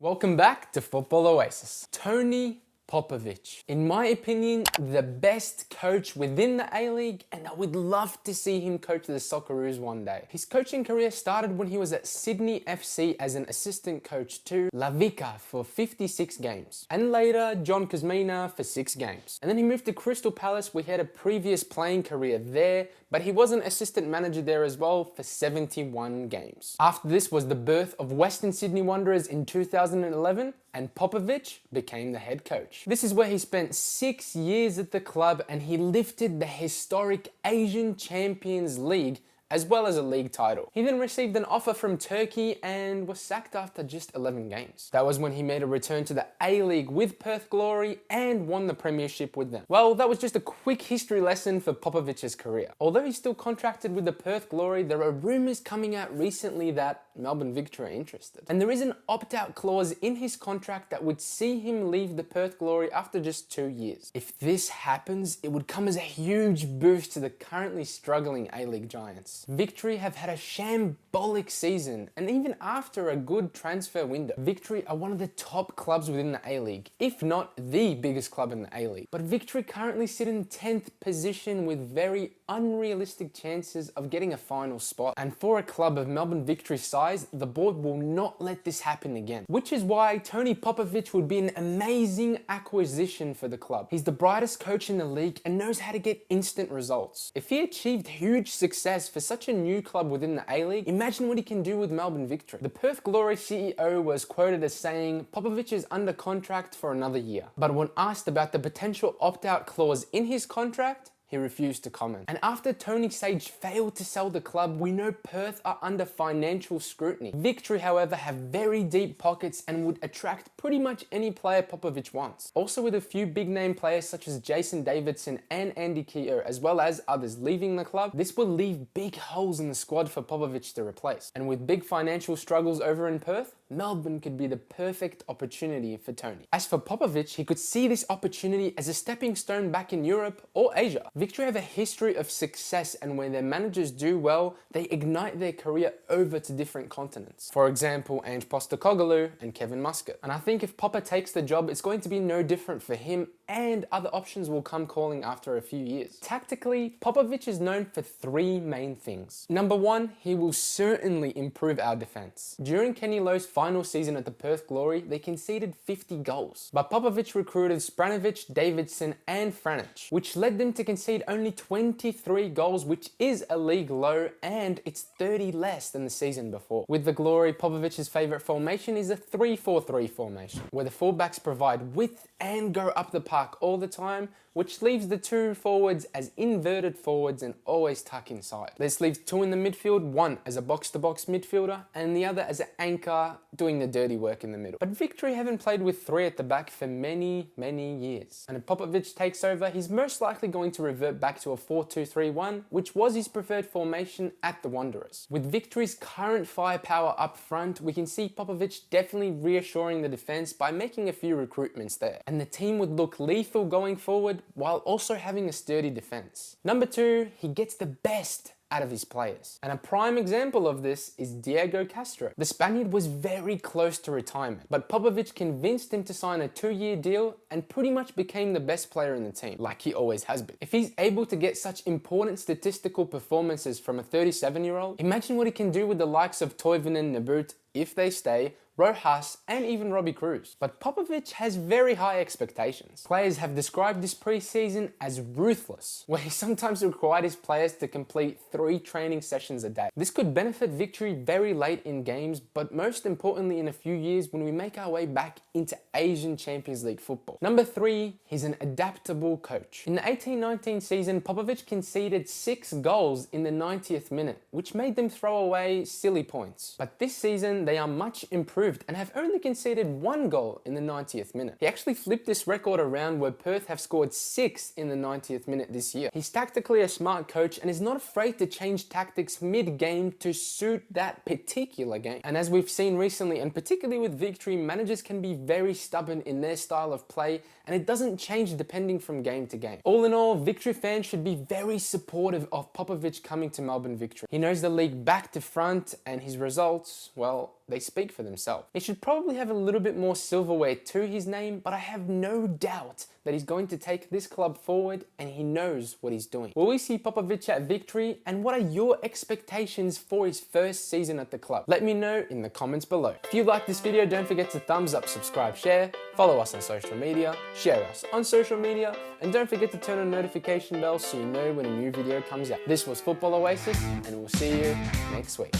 Welcome back to Football Oasis. Tony Popovic. In my opinion, the best coach within the A-League, and I would love to see him coach the Socceroos one day. His coaching career started when he was at Sydney FC as an assistant coach to Lavica for 56 games, and later John Kuzmina for 6 games. And then he moved to Crystal Palace, where he had a previous playing career there, but he was an assistant manager there as well for 71 games. After this was the birth of Western Sydney Wanderers in 2011, and Popovic became the head coach. This is where he spent 6 years at the club, and he lifted the historic Asian Champions League as well as a league title. He then received an offer from Turkey and was sacked after just 11 games. That was when he made a return to the A-League with Perth Glory and won the premiership with them. Well, that was just a quick history lesson for Popovic's career. Although he's still contracted with the Perth Glory, there are rumours coming out recently that Melbourne Victory are interested. And there is an opt-out clause in his contract that would see him leave the Perth Glory after just 2 years. If this happens, it would come as a huge boost to the currently struggling A-League giants. Victory have had a shambolic season, and even after a good transfer window, Victory are one of the top clubs within the A-League, if not the biggest club in the A-League. But Victory currently sit in 10th position with very unrealistic chances of getting a final spot. And for a club of Melbourne Victory's size, the board will not let this happen again. Which is why Tony Popovic would be an amazing acquisition for the club. He's the brightest coach in the league and knows how to get instant results. If he achieved huge success for such a new club within the A-League, imagine what he can do with Melbourne Victory. The Perth Glory CEO was quoted as saying, Popovic is under contract for another year. But when asked about the potential opt-out clause in his contract, he refused to comment. And after Tony Sage failed to sell the club, we know Perth are under financial scrutiny. Victory, however, have very deep pockets and would attract pretty much any player Popovic wants. Also, with a few big name players such as Jason Davidson and Andy Keogh, as well as others leaving the club, this will leave big holes in the squad for Popovic to replace. And with big financial struggles over in Perth, Melbourne could be the perfect opportunity for Tony. As for Popovic, he could see this opportunity as a stepping stone back in Europe or Asia. Victory have a history of success, and when their managers do well, they ignite their career over to different continents. For example, Ange Postecoglou and Kevin Muscat. And I think if Popa takes the job, it's going to be no different for him, and other options will come calling after a few years. Tactically, Popovic is known for 3 main things. Number 1, he will certainly improve our defense. During Kenny Lowe's final season at the Perth Glory, they conceded 50 goals. But Popovic recruited Spranovic, Davidson and Franic, which led them to concede only 23 goals, which is a league low, and it's 30 less than the season before. With the Glory, Popovic's favourite formation is a 3-4-3 formation, where the fullbacks provide width and go up the park all the time, which leaves the 2 forwards as inverted forwards and always tuck inside. This leaves 2 in the midfield, 1 as a box-to-box midfielder and the other as an anchor doing the dirty work in the middle. But Victory haven't played with 3 at the back for many years. And if Popovic takes over, he's most likely going to revert back to a 4-2-3-1, which was his preferred formation at the Wanderers. With Victory's current firepower up front, we can see Popovic definitely reassuring the defense by making a few recruitments there. And the team would look lethal going forward while also having a sturdy defense. Number 2, he gets the best out of his players. And a prime example of this is Diego Castro. The Spaniard was very close to retirement, but Popovic convinced him to sign a 2-year deal and pretty much became the best player in the team, like he always has been. If he's able to get such important statistical performances from a 37-year-old, imagine what he can do with the likes of Toivonen, Nabut, if they stay, Rojas, and even Robbie Cruz. But Popovic has very high expectations. Players have described this pre-season as ruthless, where he sometimes required his players to complete 3 training sessions a day. This could benefit Victory very late in games, but most importantly in a few years when we make our way back into Asian Champions League football. Number 3, he's an adaptable coach. In the 18-19 season, Popovic conceded 6 goals in the 90th minute, which made them throw away silly points. But this season, they are much improved and have only conceded 1 goal in the 90th minute. He actually flipped this record around, where Perth have scored 6 in the 90th minute this year. He's tactically a smart coach and is not afraid to change tactics mid-game to suit that particular game. And as we've seen recently, and particularly with Victory, managers can be very stubborn in their style of play, and it doesn't change depending from game to game. All in all, Victory fans should be very supportive of Popovic coming to Melbourne Victory. He knows the league back to front, and his results, well, they speak for themselves. He should probably have a little bit more silverware to his name, but I have no doubt that he's going to take this club forward and he knows what he's doing. Will we see Popovic at victory, and what are your expectations for his first season at the club? Let me know in the comments below. If you like this video, don't forget to thumbs up, subscribe, share, follow us on social media, share us on social media, and don't forget to turn on the notification bell so you know when a new video comes out. This was Football Oasis, and we'll see you next week.